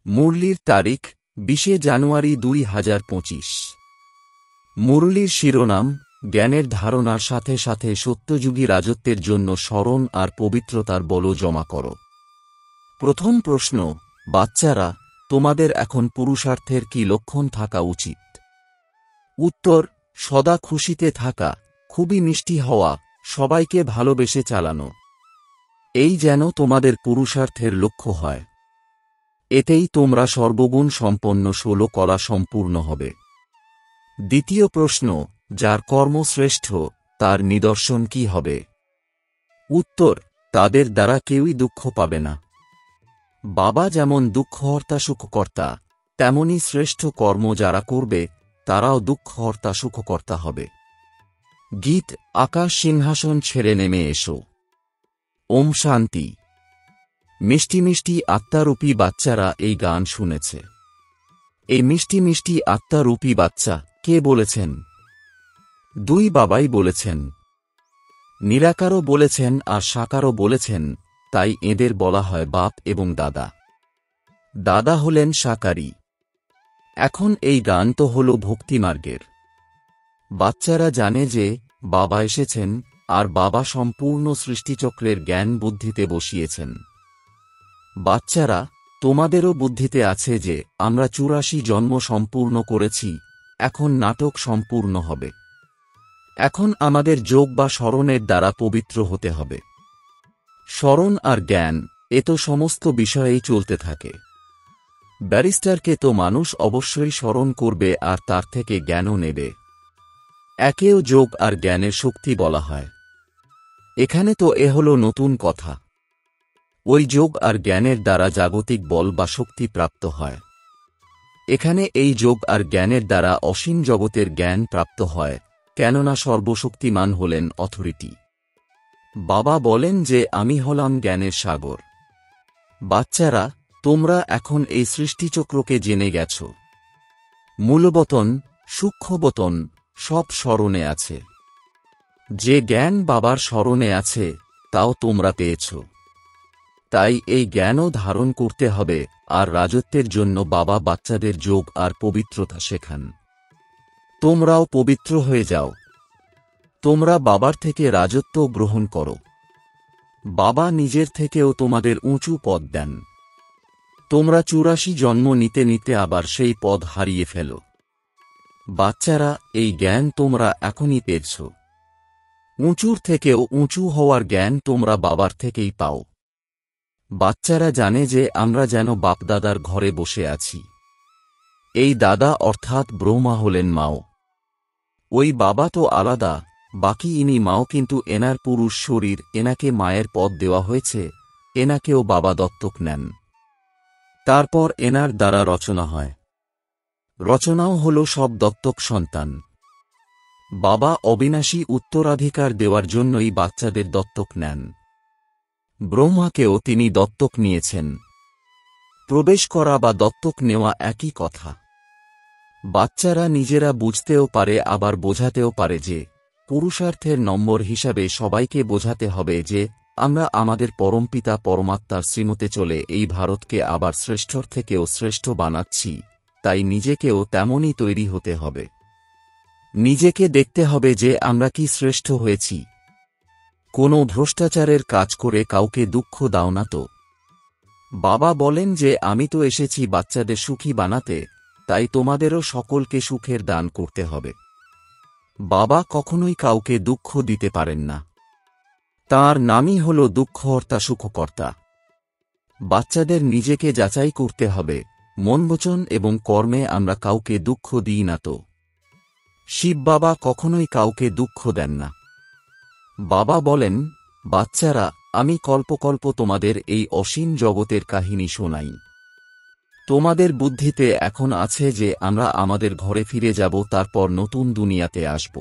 মুরলির তারিখ 20 জানুয়ারি 2025। মুরলির শিরোনাম, জ্ঞানের ধারণার সাথে সাথে সত্যযুগী রাজত্বের জন্য স্মরণ আর পবিত্রতার বল জমা করো। প্রথম প্রশ্ন, বাচ্চারা, তোমাদের এখন পুরুষার্থের কি লক্ষণ থাকা উচিত? উত্তর, সদা খুশিতে থাকা, খুবই মিষ্টি হওয়া, সবাইকে ভালোবেসে চালানো। এই যেন তোমাদের পুরুষার্থের লক্ষ্য হয়। এতেই তোমরা সর্বগুণ সম্পন্ন 16 কলা সম্পূর্ণ হবে। দ্বিতীয় প্রশ্ন, যার কর্ম শ্রেষ্ঠ তার নিদর্শন কি হবে? উত্তর, তাদের দ্বারা কেউই দুঃখ পাবে না। বাবা যেমন দুঃখহর্তা সুখকর্তা, তেমনি শ্রেষ্ঠ কর্ম যারা করবে তারাও দুঃখহর্তা সুখকর্তা হবে। গীত, আকাশ সিংহাসন ছেড়ে নেমে এসো। ওম শান্তি। মিষ্টি মিষ্টি আত্মারূপী বাচ্চারা এই গান শুনেছে। এই মিষ্টি মিষ্টি আত্মারূপী বাচ্চা কে বলেছেন? দুই বাবাই বলেছেন। নিরাকারও বলেছেন আর সাকারও বলেছেন, তাই এদের বলা হয় বাপ এবং দাদা। দাদা হলেন সাকারী। এখন এই গান তো হল ভক্তিমার্গের। বাচ্চারা জানে যে বাবা এসেছেন আর বাবা সম্পূর্ণ সৃষ্টিচক্রের জ্ঞান বুদ্ধিতে বসিয়েছেন। বাচ্চারা, তোমাদেরও বুদ্ধিতে আছে যে আমরা 84 জন্ম সম্পূর্ণ করেছি, এখন নাটক সম্পূর্ণ হবে। এখন আমাদের যোগ বা স্মরণের দ্বারা পবিত্র হতে হবে। স্মরণ আর জ্ঞান এ তো সমস্ত বিষয়েই চলতে থাকে। ব্যারিস্টারকে তো মানুষ অবশ্যই স্মরণ করবে আর তার থেকে জ্ঞানও নেবে। একেও যোগ আর জ্ঞানের শক্তি বলা হয়। এখানে তো এ হল নতুন কথা। ওই যোগ আর জ্ঞানের দ্বারা জাগতিক বল বা শক্তি প্রাপ্ত হয়। এখানে এই যোগ আর জ্ঞানের দ্বারা অসীম জগতের জ্ঞান প্রাপ্ত হয়, কেননা সর্বশক্তিমান হলেন অথরিটি। বাবা বলেন যে আমি হলাম জ্ঞানের সাগর। বাচ্চারা, তোমরা এখন এই সৃষ্টিচক্রকে জেনে গেছ। মূলবতন, সূক্ষ্মবতন সব স্মরণে আছে। যে জ্ঞান বাবার স্মরণে আছে তাও তোমরা পেয়েছ। তাই এই জ্ঞানও ধারণ করতে হবে, আর রাজত্বের জন্য বাবা বাচ্চাদের যোগ আর পবিত্রতা শেখান। তোমরাও পবিত্র হয়ে যাও। তোমরা বাবার থেকে রাজত্ব গ্রহণ করো। বাবা নিজের থেকেও তোমাদের উঁচু পদ দেন। তোমরা 84 জন্ম নিতে নিতে আবার সেই পদ হারিয়ে ফেলো। বাচ্চারা, এই জ্ঞান তোমরা এখনই পেয়েছ। উঁচুর থেকেও উঁচু হওয়ার জ্ঞান তোমরা বাবার থেকেই পাও। বাচ্চারা জানে যে আমরা যেন বাপদাদার ঘরে বসে আছি। এই দাদা অর্থাৎ ব্রহ্মা হলেন মাও। ওই বাবা তো আলাদা, বাকি ইনি মাও, কিন্তু এনার পুরুষ শরীর, এনাকে মায়ের পদ দেওয়া হয়েছে, এনাকেও বাবা দত্তক নেন। তারপর এনার দ্বারা রচনা হয়। রচনাও হল সব দত্তক সন্তান। বাবা অবিনাশী উত্তরাধিকার দেওয়ার জন্যই বাচ্চাদের দত্তক নেন। ব্রহ্মাকেও তিনি দত্তক নিয়েছেন। প্রবেশ করা বা দত্তক নেওয়া একই কথা। বাচ্চারা নিজেরা বুঝতেও পারে আবার বোঝাতেও পারে যে পুরুষার্থের নম্বর হিসাবে সবাইকে বোঝাতে হবে যে আমরা আমাদের পরমপিতা পরমাত্মার শ্রীমতে চলে এই ভারতকে আবার শ্রেষ্ঠর থেকেও শ্রেষ্ঠ বানাচ্ছি, তাই নিজেকেও তেমনই তৈরি হতে হবে। নিজেকে দেখতে হবে যে আমরা কি শ্রেষ্ঠ হয়েছি। কোনো ভ্রষ্টাচারের কাজ করে কাউকে দুঃখ দাও না তো। বাবা বলেন যে আমি তো এসেছি বাচ্চাদের সুখী বানাতে, তাই তোমাদেরও সকলকে সুখের দান করতে হবে। বাবা কখনোই কাউকে দুঃখ দিতে পারেন না। তাঁর নামই হল দুঃখহর্তা সুখকর্তা। বাচ্চাদের নিজেকে যাচাই করতে হবে, মন বচন এবং কর্মে আমরা কাউকে দুঃখ দিই না তো। শিব বাবা কখনোই কাউকে দুঃখ দেন না। বাবা বলেন, বাচ্চারা, আমি কল্পকল্প তোমাদের এই অসীম জগতের কাহিনী শোনাই। তোমাদের বুদ্ধিতে এখন আছে যে আমরা আমাদের ঘরে ফিরে যাব, তারপর নতুন দুনিয়াতে আসব।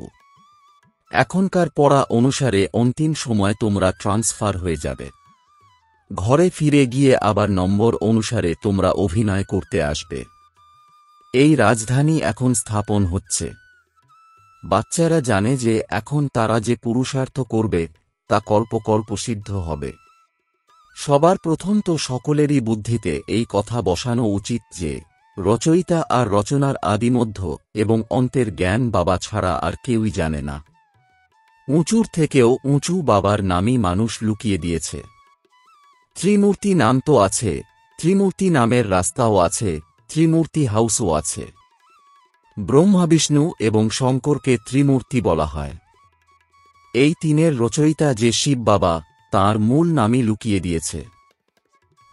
এখনকার পড়া অনুসারে অন্তিম সময় তোমরা ট্রান্সফার হয়ে যাবে। ঘরে ফিরে গিয়ে আবার নম্বর অনুসারে তোমরা অভিনয় করতে আসবে। এই রাজধানী এখন স্থাপন হচ্ছে। বাচ্চারা জানে যে এখন তারা যে পুরুষার্থ করবে তা কল্পকল্প সিদ্ধ হবে। সবার প্রথম তো সকলেরই বুদ্ধিতে এই কথা বসানো উচিত যে রচয়িতা আর রচনার আদিমধ্য এবং অন্তের জ্ঞান বাবা ছাড়া আর কেউই জানে না। উঁচুর থেকেও উঁচু বাবার নামই মানুষ লুকিয়ে দিয়েছে। ত্রিমূর্তি নাম তো আছে, ত্রিমূর্তি নামের রাস্তাও আছে, ত্রিমূর্তি হাউসও আছে। ব্রহ্মা, বিষ্ণু এবং শঙ্করকে ত্রিমূর্তি বলা হয়। এই তিনের রচয়িতা যে শিব বাবা, তাঁর মূল নামই লুকিয়ে দিয়েছে।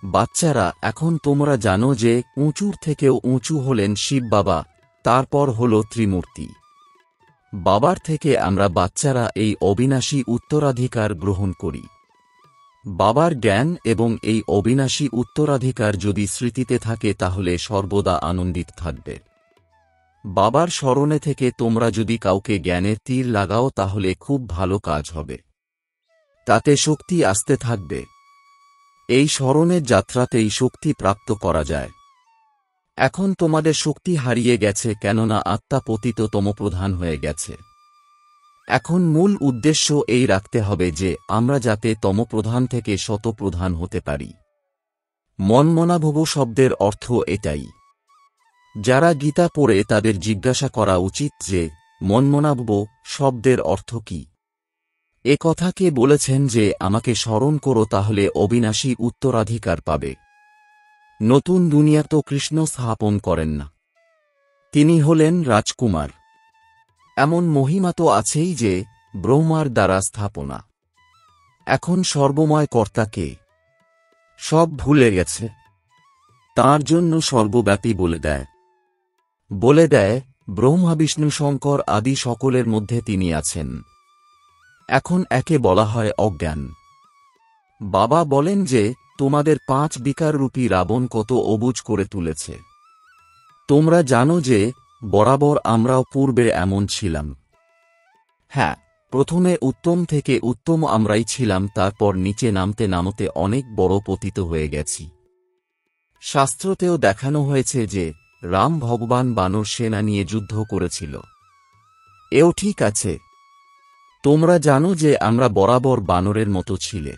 বাচ্চারা, এখন তোমরা জানো যে উঁচুর থেকেও উঁচু হলেন শিব বাবা, তারপর হল ত্রিমূর্তি। বাবার থেকে আমরা বাচ্চারা এই অবিনাশী উত্তরাধিকার গ্রহণ করি। বাবার জ্ঞান এবং এই অবিনাশী উত্তরাধিকার যদি স্মৃতিতে থাকে তাহলে সর্বদা আনন্দিত থাকবে। বাবার স্মরণে থেকে তোমরা যদি কাউকে জ্ঞানের তীর লাগাও তাহলে খুব ভালো কাজ হবে, তাতে শক্তি আসতে থাকবে। এই স্মরণের যাত্রাতেই শক্তি প্রাপ্ত করা যায়। এখন তোমাদের শক্তি হারিয়ে গেছে, কেননা আত্মা পতিত তমপ্রধান হয়ে গেছে। এখন মূল উদ্দেশ্য এই রাখতে হবে যে আমরা যাতে তমপ্রধান থেকে শতপ্রধান হতে পারি। মনমনাভব শব্দের অর্থ এটাই। যারা গীতা পড়ে তাদের জিজ্ঞাসা করা উচিত যে মনমনাভব শব্দের অর্থ কি। এ কথা কে বলেছেন যে আমাকে স্মরণ করো তাহলে অবিনাশী উত্তরাধিকার পাবে। নতুন দুনিয়া তো কৃষ্ণ স্থাপন করেন না, তিনি হলেন রাজকুমার। এমন মহিমা তো আছেই যে ব্রহ্মার দ্বারা স্থাপনা। এখন সর্বময় কর্তা কে? সব ভুলে গেছে। তাঁর জন্য সর্বব্যাপী বলে দেয় ব্রহ্মা, বিষ্ণু, শঙ্কর আদি সকলের মধ্যে তিনি আছেন। এখন একে বলা হয় অজ্ঞান। বাবা বলেন যে তোমাদের 5 বিকাররূপী রাবণ কত অবুঝ করে তুলেছে। তোমরা জানো যে বরাবর আমরাও পূর্বে এমন ছিলাম। হ্যাঁ, প্রথমে উত্তম থেকে উত্তম আমরাই ছিলাম, তারপর নিচে নামতে নামতে অনেক বড় পতিত হয়ে গেছি। শাস্ত্রতেও দেখানো হয়েছে যে রাম ভগবান বানর সেনা নিয়ে যুদ্ধ করেছিল। এও ঠিক আছে। তোমরা জানো যে আমরা বরাবর বানরের মতো ছিলে।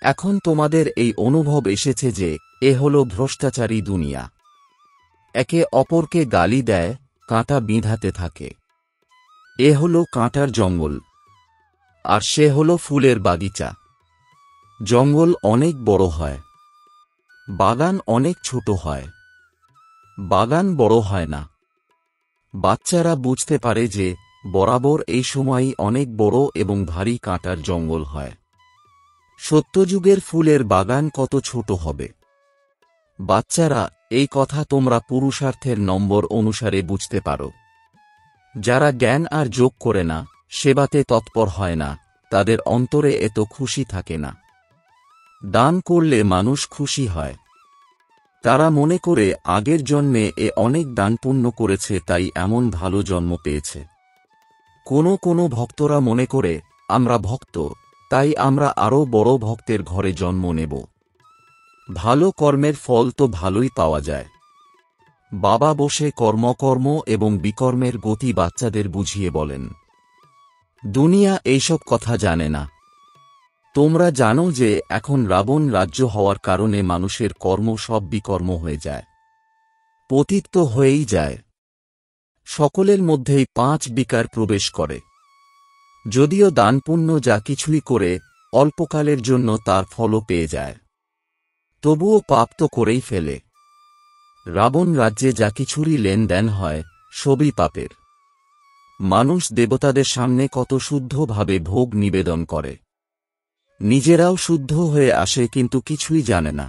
এখন তোমাদের এই অনুভব এসেছে যে এ হল ভ্রষ্টাচারী দুনিয়া। একে অপরকে গালি দেয়, কাঁটা বিঁধাতে থাকে। এ হল কাঁটার জঙ্গল, আর সে হল ফুলের বাগিচা। জঙ্গল অনেক বড় হয়, বাগান অনেক ছোট হয়। বাগান বড় হয় না। বাচ্চারা বুঝতে পারে যে বরাবর এই সময়ই অনেক বড় এবং ভারী কাঁটার জঙ্গল হয়। সত্যযুগের ফুলের বাগান কত ছোট হবে। বাচ্চারা, এই কথা তোমরা পুরুষার্থের নম্বর অনুসারে বুঝতে পারো। যারা জ্ঞান আর যোগ করে না, সেবাতে তৎপর হয় না, তাদের অন্তরে এত খুশি থাকে না। দান করলে মানুষ খুশি হয়। তারা মনে করে আগের জন্মে এ অনেক দান পুণ্য করেছে, তাই এমন ভালো জন্ম পেয়েছে। কোনো ভক্তরা মনে করে আমরা ভক্ত, তাই আমরা আরও বড় ভক্তের ঘরে জন্ম নেব। ভালো কর্মের ফল তো ভালোই পাওয়া যায়। বাবা বসে কর্ম এবং বিকর্মের গতি বাচ্চাদের বুঝিয়ে বলেন। দুনিয়া এইসব কথা জানে না। তোমরা জানো যে এখন রাবণ রাজ্য হওয়ার কারণে মানুষের কর্ম সব বিকর্ম হয়ে যায়, পতিত তো হয়েই যায়। সকলের মধ্যেই 5 বিকার প্রবেশ করে। যদিও দান পুণ্য যা কিছুই করে অল্পকালের জন্য তার ফলও পেয়ে যায়, তবুও পাপ তো করেই ফেলে। রাবণ রাজ্যে যা কিছুরই লেনদেন হয় সবই পাপের। মানুষ দেবতাদের সামনে কত শুদ্ধভাবে ভোগ নিবেদন করে, নিজেরাও শুদ্ধ হয়ে আসে, কিন্তু কিছুই জানে না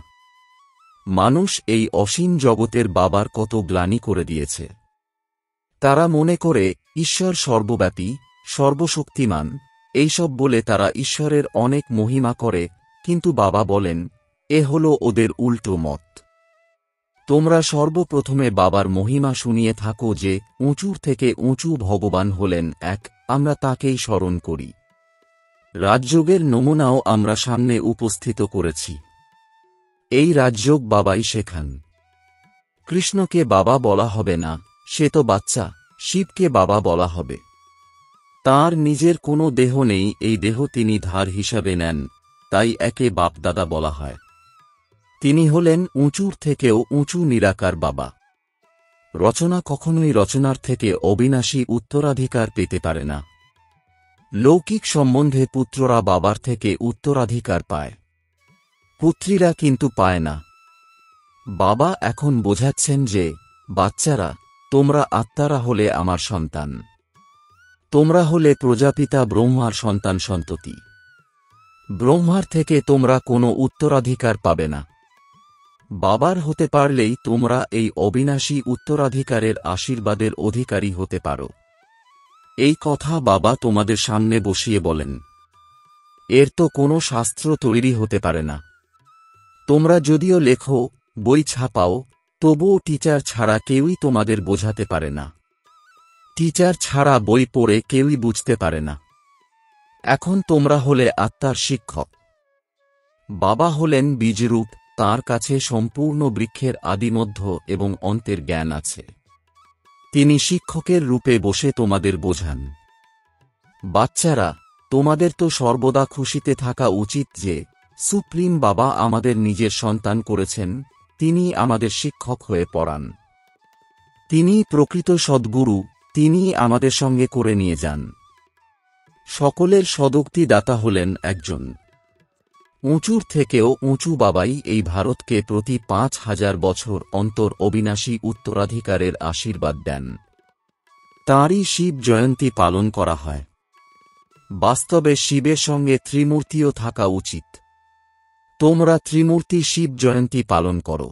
মানুষ এই অসীম জগতের বাবার কত গ্লানি করে দিয়েছে। তারা মনে করে ঈশ্বর সর্বব্যাপী, সর্বশক্তিমান, এইসব বলে তারা ঈশ্বরের অনেক মহিমা করে, কিন্তু বাবা বলেন এ হল ওদের উল্টো মত। তোমরা সর্বপ্রথমে বাবার মহিমা শুনিয়ে থাকো যে উঁচুর থেকে উঁচু ভগবান হলেন এক, আমরা তাকেই স্মরণ করি। রাজযোগের নমুনাও আমরা সামনে উপস্থিত করেছি। এই রাজযোগ বাবাই শেখান। কৃষ্ণকে বাবা বলা হবে না, সে তো বাচ্চা। শিবকে বাবা বলা হবে। তার নিজের কোনো দেহ নেই, এই দেহ তিনি ধার হিসাবে নেন, তাই একে বাপদাদা বলা হয়। তিনি হলেন উঁচুর থেকেও উঁচু নিরাকার বাবা। রচনা কখনোই রচনার থেকে অবিনাশী উত্তরাধিকার পেতে পারে না। লৌকিক সম্বন্ধে পুত্ররা বাবার থেকে উত্তরাধিকার পায়, পুত্রীরা কিন্তু পায় না। বাবা এখন বোঝাচ্ছেন যে, বাচ্চারা, তোমরা আত্মারা হলে আমার সন্তান। তোমরা হলে প্রজাপিতা ব্রহ্মার সন্তান সন্ততি। ব্রহ্মার থেকে তোমরা কোনো উত্তরাধিকার পাবে না। বাবার হতে পারলেই তোমরা এই অবিনাশী উত্তরাধিকারের আশীর্বাদের অধিকারী হতে পারো। এই কথা বাবা তোমাদের সামনে বসিয়ে বলেন। এর তো কোনো শাস্ত্র তৈরি হতে পারে না। তোমরা যদিও লেখো, বই ছাপাও, তবুও টিচার ছাড়া কেউই তোমাদের বোঝাতে পারে না। টিচার ছাড়া বই পড়ে কেউই বুঝতে পারে না। এখন তোমরা হলে আত্মার শিক্ষক। বাবা হলেন বীজরূপ, তাঁর কাছে সম্পূর্ণ বৃক্ষের আদিমধ্য এবং অন্তের জ্ঞান আছে। তিনি শিক্ষকের রূপে বসে তোমাদের বোঝান। বাচ্চারা, তোমাদের তো সর্বদা খুশিতে থাকা উচিত যে সুপ্রিম বাবা আমাদের নিজের সন্তান করেছেন, তিনি আমাদের শিক্ষক হয়ে পড়ান। তিনি প্রকৃত সদ্গুরু, তিনি আমাদের সঙ্গে করে নিয়ে যান। সকলের সদুক্তি দাতা হলেন একজন। উঁচুর থেকেও উঁচু বাবাই এই ভারতকে প্রতি ৫,০০০ বছর অন্তর অবিনাশী উত্তরাধিকারের আশীর্বাদ দেন। তাঁরই শিব জয়ন্তী পালন করা হয়। বাস্তবে শিবের সঙ্গে ত্রিমূর্তিও থাকা উচিত। তোমরা ত্রিমূর্তি শিব জয়ন্তী পালন করো।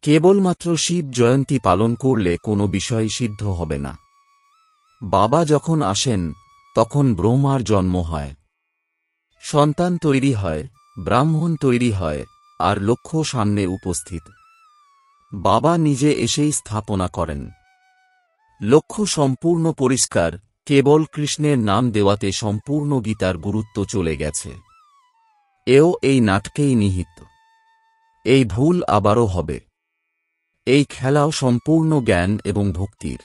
কেবলমাত্র শিব জয়ন্তী পালন করলে কোনো বিষয় সিদ্ধ হবে না। বাবা যখন আসেন, তখন ব্রহ্মার জন্ম হয়, সন্তান তৈরি হয়, ব্রাহ্মণ তৈরি হয়, আর লক্ষ্য সামনে উপস্থিত। বাবা নিজে এসেই স্থাপনা করেন। লক্ষ্য সম্পূর্ণ পরিষ্কার, কেবল কৃষ্ণের নাম দেওয়াতে সম্পূর্ণ গীতার গুরুত্ব চলে গেছে। এও এই নাটকেই নিহিত। এই ভুল আবারও হবে। এই খেলাও সম্পূর্ণ জ্ঞান এবং ভক্তির।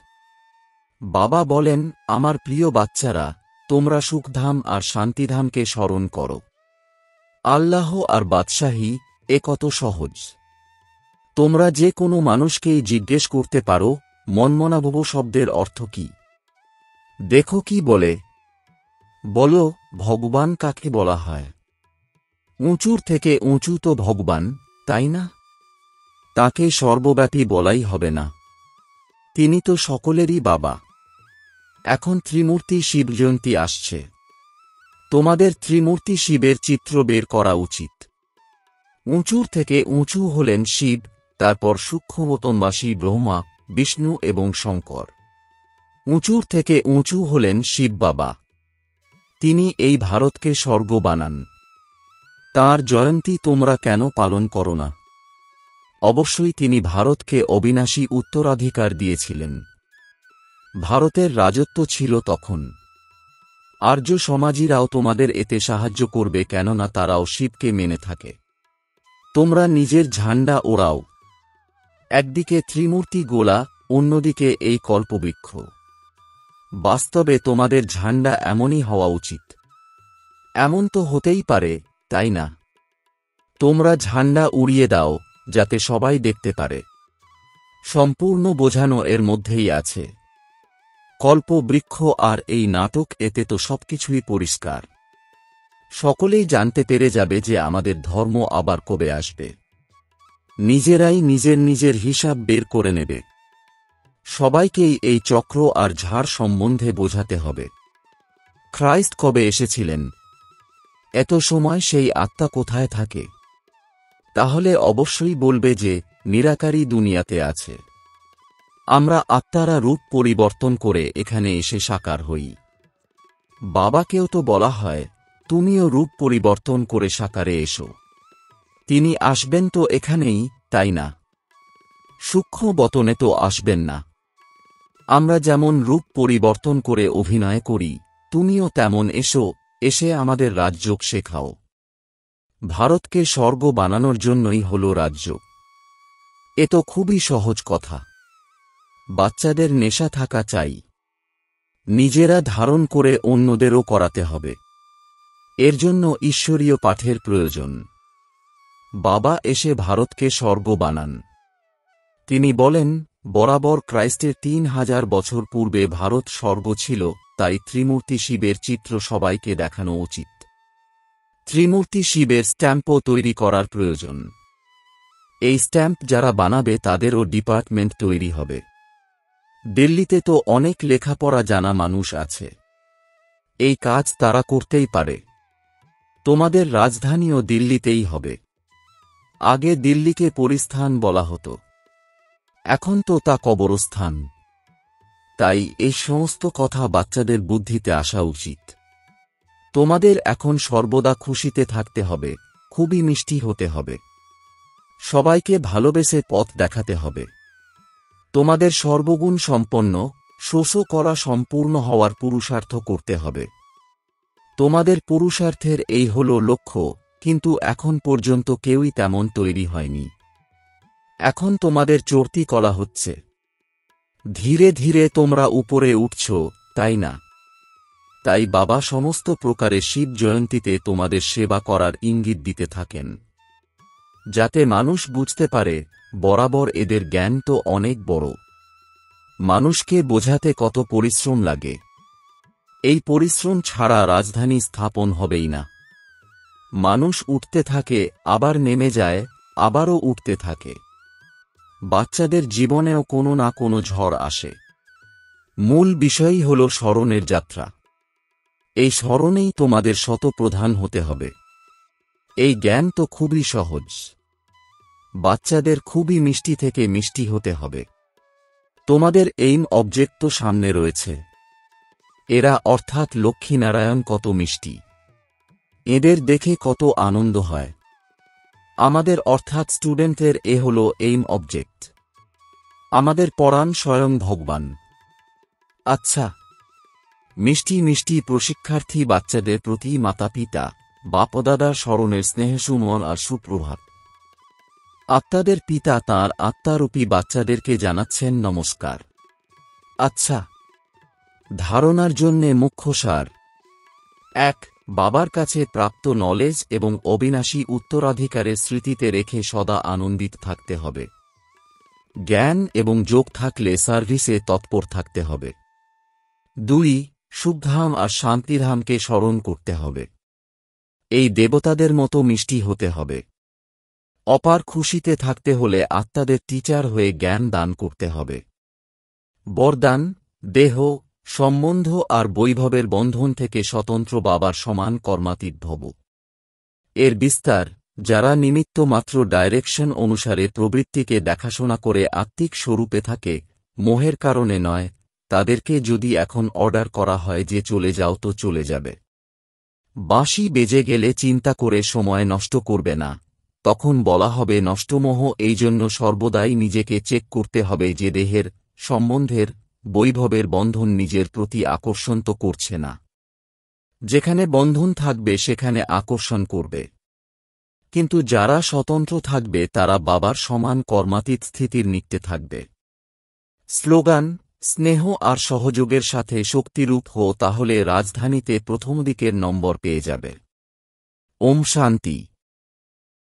বাবা বলেন, আমার প্রিয় বাচ্চারা, তোমরা সুখধাম আর শান্তিধামকে স্মরণ করো। আল্লাহ আর বাদশাহী, এ কত সহজ। তোমরা যে কোনো মানুষকেই জিজ্ঞেস করতে পারো, মনমনাভব শব্দের অর্থ কি? দেখো কি বলে। বলো, ভগবান কাকে বলা হয়? উঁচুর থেকে উঁচু তো ভগবান, তাই না? তাকে সর্বব্যাপী বলাই হবে না। তিনি তো সকলেরই বাবা। এখন ত্রিমূর্তি শিব জয়ন্তী আসছে। তোমাদের ত্রিমূর্তি শিবের চিত্র বের করা উচিত। উঁচুর থেকে উঁচু হলেন শিব, তারপর সূক্ষ্মতনবাসী ব্রহ্মা, বিষ্ণু এবং শঙ্কর। উঁচুর থেকে উঁচু হলেন শিব বাবা। তিনি এই ভারতকে স্বর্গ বানান। তাঁর জয়ন্তী তোমরা কেন পালন করো না? অবশ্যই তিনি ভারতকে অবিনাশী উত্তরাধিকার দিয়েছিলেন। ভারতের রাজত্ব ছিল তখন। আর্য সমাজীরাও তোমাদের এতে সাহায্য করবে, কেননা তারাও শিবকে মেনে থাকে। তোমরা নিজের ঝান্ডা ওড়াও। একদিকে ত্রিমূর্তি গোলা, অন্যদিকে এই কল্পবৃক্ষ। বাস্তবে তোমাদের ঝান্ডা এমনই হওয়া উচিত। এমন তো হতেই পারে, তাই না? তোমরা ঝান্ডা উড়িয়ে দাও, যাতে সবাই দেখতে পারে। সম্পূর্ণ বোঝানো এর মধ্যেই আছে। কল্পবৃক্ষ আর এই নাটক, এতে তো সবকিছুই পরিষ্কার। সকলেই জানতে পেরে যাবে যে আমাদের ধর্ম আবার কবে আসবে। নিজেরাই নিজের নিজের হিসাব বের করে নেবে। সবাইকেই এই চক্র আর ঝাড় সম্বন্ধে বোঝাতে হবে। খ্রাইস্ট কবে এসেছিলেন? এত সময় সেই আত্মা কোথায় থাকে? তাহলে অবশ্যই বলবে যে নিরাকারী দুনিয়াতে আছে। আমরা আত্মারা রূপ পরিবর্তন করে এখানে এসে সাকার হই। বাবাকেও তো বলা হয়, তুমিও রূপ পরিবর্তন করে সাকারে এসো। তিনি আসবেন তো এখানেই, তাই না? সূক্ষ্ম বতনে তো আসবেন না। আমরা যেমন রূপ পরিবর্তন করে অভিনয় করি, তুমিও তেমন এসো, এসে আমাদের রাজযোগ শেখাও। ভারতকে স্বর্গ বানানোর জন্যই হল রাজ্য। এ তো খুবই সহজ কথা। বাচ্চাদের নেশা থাকা চাই। নিজেরা ধারণ করে অন্যদেরও করাতে হবে। এর জন্য ঈশ্বরীয় পাঠের প্রয়োজন। বাবা এসে ভারতকে স্বর্গ বানান। তিনি বলেন, বরাবর ক্রাইস্টের 3000 বছর পূর্বে ভারত স্বর্গ ছিল, তাই ত্রিমূর্তি শিবের চিত্র সবাইকে দেখানো উচিত। ত্রিমূর্তি শিবের স্ট্যাম্পও তৈরি করার প্রয়োজন। এই স্ট্যাম্প যারা বানাবে তাদেরও ডিপার্টমেন্ট তৈরি হবে। দিল্লিতে তো অনেক লেখাপড়া জানা মানুষ আছে, এই কাজ তারা করতেই পারে। তোমাদের রাজধানীও দিল্লিতেই হবে। আগে দিল্লিকে পরিস্থান বলা হতো, এখন তো তা কবরস্থান। তাই এই সমস্ত কথা বাচ্চাদের বুদ্ধিতে আসা উচিত। তোমাদের এখন সর্বদা খুশিতে থাকতে হবে, খুবই মিষ্টি হতে হবে, সবাইকে ভালোবেসে পথ দেখাতে হবে। তোমাদের সর্বগুণ সম্পন্ন, শোষ করা সম্পূর্ণ হওয়ার পুরুষার্থ করতে হবে। তোমাদের পুরুষার্থের এই হল লক্ষ্য, কিন্তু এখন পর্যন্ত কেউই তেমন তৈরি হয়নি। এখন তোমাদের চর্তি করা হচ্ছে। ধীরে ধীরে তোমরা উপরে উঠছ, তাই না? তাই বাবা সমস্ত প্রকারে শিব জয়ন্তীতে তোমাদের সেবা করার ইঙ্গিত দিতে থাকেন, যাতে মানুষ বুঝতে পারে বরাবর এদের জ্ঞান তো অনেক বড়। মানুষকে বোঝাতে কত পরিশ্রম লাগে। এই পরিশ্রম ছাড়া রাজধানী স্থাপন হবেই না। মানুষ উঠতে থাকে, আবার নেমে যায়, আবারও উঠতে থাকে। বাচ্চাদের জীবনেও কোনো না কোনো ঝড় আসে। মূল বিষয়ই হল স্মরণের যাত্রা। এই স্মরণেই তোমাদের শতপ্রধান হতে হবে। এই জ্ঞান তো খুবই সহজ। বাচ্চাদের খুবই মিষ্টি থেকে মিষ্টি হতে হবে। তোমাদের এইম অবজেক্ট তো সামনে রয়েছে। এরা অর্থাৎ লক্ষ্মীনারায়ণ কত মিষ্টি, এদের দেখে কত আনন্দ হয়। আমাদের অর্থাৎ স্টুডেন্টের এ হল এইম অবজেক্ট। আমাদের পড়ান স্বয়ং ভগবান। আচ্ছা, মিষ্টি মিষ্টি প্রশিক্ষার্থী বাচ্চাদের প্রতি মাতা পিতা, বাপদাদার স্মরণের স্নেহসুমন আর সুপ্রভাত। আত্মাদের পিতা তাঁর আত্মারূপী বাচ্চাদেরকে জানাচ্ছেন নমস্কার। আচ্ছা, ধারণার জন্যে মুখ্য সার। 1. বাবার কাছে প্রাপ্ত নলেজ এবং অবিনাশী উত্তরাধিকারের স্মৃতিতে রেখে সদা আনন্দিত থাকতে হবে। জ্ঞান এবং যোগ থাকলে সার্ভিসে তৎপর থাকতে হবে। 2. সুখধাম আর শান্তিধামকে স্মরণ করতে হবে। এই দেবতাদের মতো মিষ্টি হতে হবে। অপার খুশিতে থাকতে হলে আত্মাদের টিচার হয়ে জ্ঞান দান করতে হবে। বরদান, দেহ, সম্বন্ধ আর বৈভবের বন্ধন থেকে স্বতন্ত্র বাবার সমান কর্মাতীত ভব। এর বিস্তার, যারা নিমিত্ত মাত্র ডাইরেকশন অনুসারে প্রবৃত্তিকে দেখাশোনা করে আত্মিক স্বরূপে থাকে, মোহের কারণে নয়, তাদেরকে যদি এখন অর্ডার করা হয় যে চলে যাও তো চলে যাবে। বাঁশি বেজে গেলে চিন্তা করে সময় নষ্ট করবে না, তখন বলা হবে নষ্টমোহ। এই জন্য সর্বদাই নিজেকে চেক করতে হবে যে দেহের, সম্বন্ধের, বৈভবের বন্ধন নিজের প্রতি আকর্ষণ তো করছে না। যেখানে বন্ধন থাকবে সেখানে আকর্ষণ করবে। কিন্তু যারা স্বতন্ত্র থাকবে তারা বাবার সমান কর্মাতীত স্থিতির নিত্যে থাকবে। স্লোগান, স্নেহ আর সহযোগের সাথে শক্তিরূপ হো, তাহলে রাজধানীতে প্রথম দিকের নম্বর পেয়ে যাবে। ওম শান্তি।